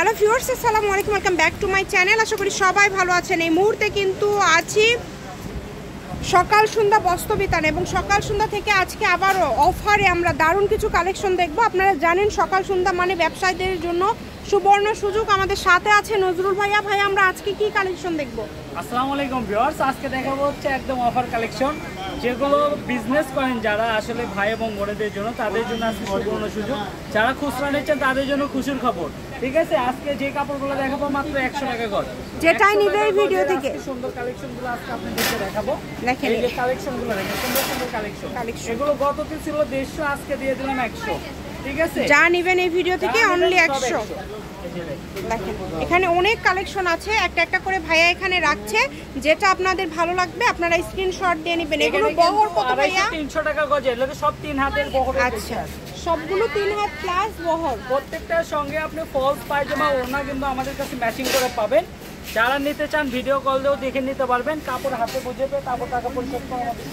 Hello viewers, আসসালামু আলাইকুম, welcome back to my channel. আশা করি সবাই ভালো আছেন। এই মুহূর্তে কিন্তু আছি সকাল সন্ধ্যা বস্ত্রবিতান এবং সকাল সন্ধ্যা থেকে আজকে আবারও অফারে আমরা দারুণ কিছু কালেকশন দেখব। আপনারা জানেন সকাল সন্ধ্যা মানে ব্যবসায়ীদের জন্য সুবর্ণ সুযোগ। আমাদের সাথে আছে নজরুল ভাইয়া। ভাই, আমরা আজকে কি কালেকশন দেখব? আসসালামু আলাইকুম ভিউয়ার্স, আজকে দেখাবো হচ্ছে একদম অফার কালেকশন, যেগুলো বিজনেস করেন যারা আসলে ভাই এবং বোনেদের জন্য, তাদের জন্য আজকে সুবর্ণ সুযোগ। যারা খুচরা নিচ্ছেন তাদের জন্য খুশির খবর। ঠিক আছে, আজকে যে কাপড়গুলো দেখাবো মাত্র 100 টাকা গজ। যেটাই নিবে এই ভিডিও থেকে সুন্দর কালেকশনগুলো আজকে আপনাদেরকে দেখাবো। দেখেন এই যে কালেকশনগুলো দেখেন, সুন্দর সুন্দর কালেকশন। এগুলো গততে ছিল 150, আজকে দিয়ে দিলাম 100। ঠিক আছে, যা নিবেন এই ভিডিও থেকে অনলি 100। দেখেন এখানে অনেক কালেকশন আছে, একটা একটা করে ভাইয়া এখানে রাখছে। যেটা আপনাদের ভালো লাগবে আপনারা স্ক্রিনশট দিয়ে নেবেন। এগুলো বহর কত ভাইয়া? 300 টাকা গজ। এগুলো সব 3 হাতের বহর। আচ্ছা, সবগুলো 3 হাত প্লাস বহর। প্রত্যেকটার সঙ্গে আপনি ফলস পায়জামা ওড়না কিন্তু আমাদের কাছে ম্যাচিং করে পাবেন। যারা নিতে চান ভিডিও কল দিয়েও দেখে নিতে পারবেন। কাপড় হাতে বুঝে পেয়ে তারপর টাকা পরিশোধ করে আমাদের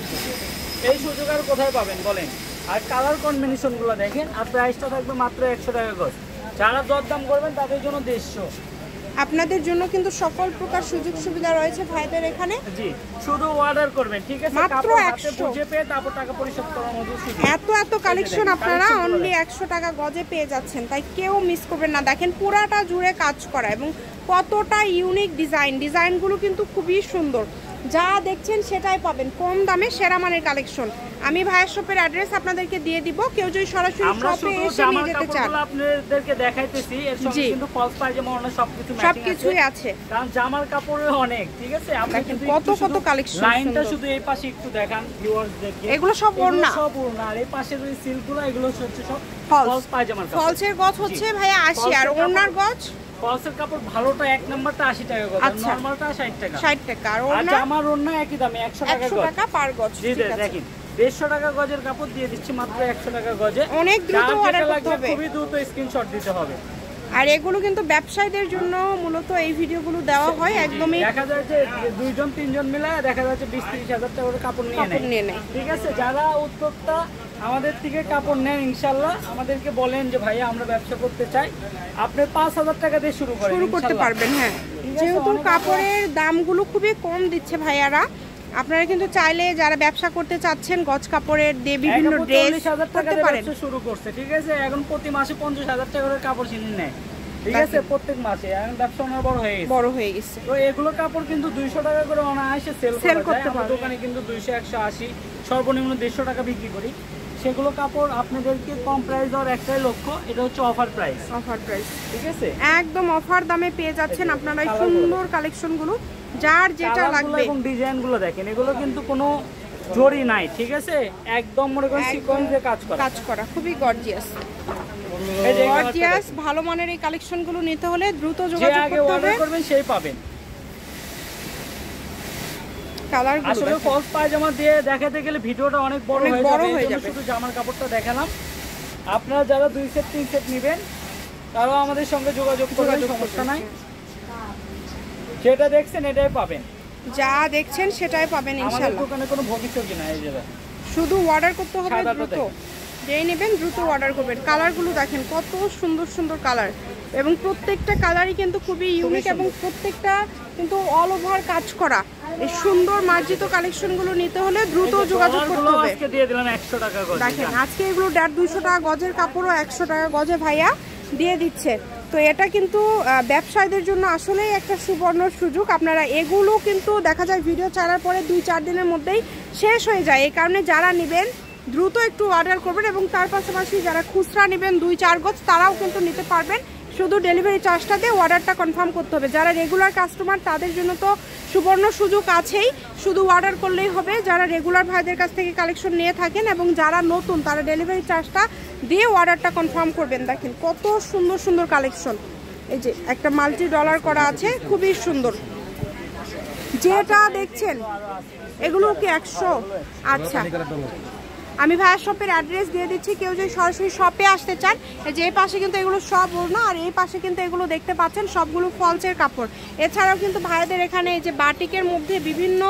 এই সুযোগ আর কোথায় পাবেন বলেন? আর কালার কম্বিনেশনগুলো দেখেন। আর প্রাইসটা থাকবে মাত্র 100 টাকা গজ। যারা দরদাম করবেন তাদের জন্য 150। আপনাদের জন্য কিন্তু সকল প্রকার সুযোগ সুবিধা রয়েছে ভাইদের এখানে। জি, শুধু অর্ডার করবেন। ঠিক আছে, মাত্র কাপড় হাতে 100 বুঝে পেয়ে তারপর টাকা পরিশোধ করার মতো সুযোগ। এত কালেকশন আপনারা অনলি 100 টাকা গজে পেয়ে যাচ্ছেন, তাই কেউ মিস করবেন না। দেখেন পুরাটা জুড়ে কাজ করা এবং কতটা ইউনিক ডিজাইনগুলো কিন্তু খুবই সুন্দর। যা দেখছেন সেটাই পাবেন কম দামে সেরা মানের কালেকশন। আমি ভাইয়ের শপের অ্যাড্রেস আপনাদেরকে দিয়ে দিব। কেউ যদি সরাসরি শপে এসে নিয়ে যেতে চান, আপনাদেরকে দেখাইতেছি। এর সঙ্গে কিন্তু ফলস পায়জামা ওড়না সবকিছুই আছে, কারণ জামার কাপড় অনেক। ঠিক আছে, আপনি কিন্তু কত কালেকশন। লাইনটা শুধু এই পাশে একটু দেখান ভিউয়ার্সদেরকে। এগুলো সব ওড়না, সব ওড়না। আর এই পাশে যে সিল্কগুলো, এগুলো হচ্ছে সব ফলস পায়জামার কাপড়। ফলসের গজ হচ্ছে ভাইয়া 80 আর ওড়নার গজ ফলসের কাপড় ভালোটা এক নাম্বারটা 80 টাকা গজ, আর নরমালটা 60 টাকা। 60 টাকা। আর ওড়না জামার ওড়না একই দামে 100 টাকা গজ। 100 টাকা পার গজ। জি দেখেন, 150 টাকা গজের কাপড় দিয়ে দিচ্ছি মাত্র 100 টাকা গজে। অনেক দ্রুত অর্ডার করতে হবে, খুবই দ্রুত স্ক্রিনশট দিতে হবে। আর এগুলো কিন্তু ব্যবসায়ীদের জন্য মূলত এই ভিডিওগুলো দেওয়া হয়। একদমই দেখা যায় যে 2জন 3জন মিলে দেখা যাচ্ছে 20-30 হাজার টাকা করে কাপড় নিয়ে নেয়। ঠিক আছে, যারা উদ্যোক্তা আমাদের থেকে কাপড় নেন ইনশাল্লাহ আমাদেরকে বলেন যে ভাইয়া আমরা ব্যবসা করতে চাই, আপনি 5000 টাকা দিয়ে শুরু করতে পারবেন। হ্যাঁ, যেহেতু কাপড়ের দামগুলো খুবই কম দিচ্ছে ভাইয়ারা, আপনারা কিন্তু চাইলে যারা ব্যবসা করতে চাচ্ছেন গজ কাপড়ের দিয়ে বিভিন্ন ড্রেস করতে পারেন। শুরু করছে। ঠিক আছে, এখন প্রতি মাসে 50,000 টাকা করে কাপড় কিনে নেয়। ঠিক আছে, প্রত্যেক মাসে। এখন ব্যবসা অনেক বড় হয়ে গেছে। তো এগুলো কাপড় কিন্তু 200 টাকা করে অনায়াসে সেল করতে পারে। দোকানে কিন্তু 200, 180, সর্বনিম্ন 150 টাকা বিক্রি করি। সেগুলো কাপড় আপনাদেরকে কম প্রাইস দেওয়ার একটাই লক্ষ্য, এটা হচ্ছে অফার প্রাইস। ঠিক আছে, একদম অফার দামে পেয়ে যাচ্ছেন আপনারা এই সুন্দর কালেকশনগুলো। যার যেটা লাগবে এবং ডিজাইনগুলো দেখেন, এগুলো কিন্তু কোনো জরি নাই। ঠিক আছে, একদম মনে করেন সিকোয়েন্সে কাজ করা খুবই গর্জিয়াস। ভালো মানের এই কালেকশনগুলো নিতে হলে দ্রুত যোগাযোগ করতে হবে, করবেন সেই পাবেন। কালারগুলো আসলে ফলস পায়জামা দিয়ে দেখাতে গেলে ভিডিওটা অনেক বড় হয়ে যাবে। শুধু জামার কাপড়টা দেখালাম। আপনারা যারা 2 সেট 3 সেট নেবেন তারাও আমাদের সঙ্গে যোগাযোগ করবেন, সমস্যা নাই। যেটা দেখছেন এটাই পাবেন, যা দেখছেন সেটাই পাবেন ইনশাআল্লাহ। আমাদের দোকানে কোনো ভবিষ্যৎ নাই। এই যে শুধু অর্ডার করতে হবে দ্রুত। যেই নেবেন দ্রুত অর্ডার করবেন। কালারগুলো দেখেন কত সুন্দর সুন্দর কালার, এবং প্রত্যেকটা কালারই কিন্তু খুবই ইউনিক এবং প্রত্যেকটা কিন্তু অল ওভার কাজ করা। এই সুন্দর মার্জিত কালেকশনগুলো নিতে হলে দ্রুত যোগাযোগ করতে হবে। আজকে দিয়ে দিলাম 100 টাকা গজ। দেখেন আজকে এগুলো 250 টাকা গজের কাপড়ও 100 টাকা গজে ভাইয়া দিয়ে দিচ্ছে। তো এটা কিন্তু ব্যবসায়ীদের জন্য আসলেই একটা সুবর্ণ সুযোগ। আপনারা এগুলো কিন্তু দেখা যায় ভিডিও ছাড়ার পরে 2-4 দিনের মধ্যেই শেষ হয়ে যায়। এই কারণে যারা নেবেন দ্রুত একটু অর্ডার করবেন, এবং তার পাশাপাশি যারা খুচরা নেবেন 2-4 গজ তারাও কিন্তু নিতে পারবেন। শুধু ডেলিভারি চার্জটা দিয়ে অর্ডারটা কনফার্ম করতে হবে। যারা রেগুলার কাস্টমার তাদের জন্য তো সুবর্ণ সুযোগ আছেই, শুধু অর্ডার করলেই হবে। যারা রেগুলার ভাইদের কাছ থেকে কালেকশন নিয়ে থাকেন এবং যারা নতুন তারা ডেলিভারি চার্জটা দিয়ে অর্ডারটা কনফার্ম করবেন। দেখেন কত সুন্দর সুন্দর কালেকশন। এই যে একটা মাল্টি ডলার করা আছে, খুবই সুন্দর। যেটা দেখছেন এগুলো কি 100? আচ্ছা আমি ভাইয়ার শপের অ্যাড্রেস দিয়ে দিচ্ছি, কেউ যদি সরাসরি শপে আসতে চান, যে এই পাশে কিন্তু এগুলো সব ওড়না, আর এই পাশে কিন্তু এগুলো দেখতে পাচ্ছেন সবগুলো ফলসের কাপড়। এছাড়াও কিন্তু ভাইয়াদের এখানে এই যে বাটিকের মধ্যে বিভিন্ন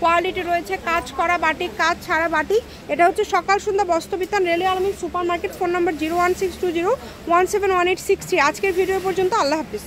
কোয়ালিটি রয়েছে, কাজ করা বাটিক, কাজ ছাড়া বাটিক। এটা হচ্ছে সকাল সন্ধ্যা বস্ত্রবিতান, রেলওয়ে আলমিন সুপার মার্কেট। Phone number 01620171863। আজকের ভিডিও পর্যন্ত, আল্লাহ হাফিজ।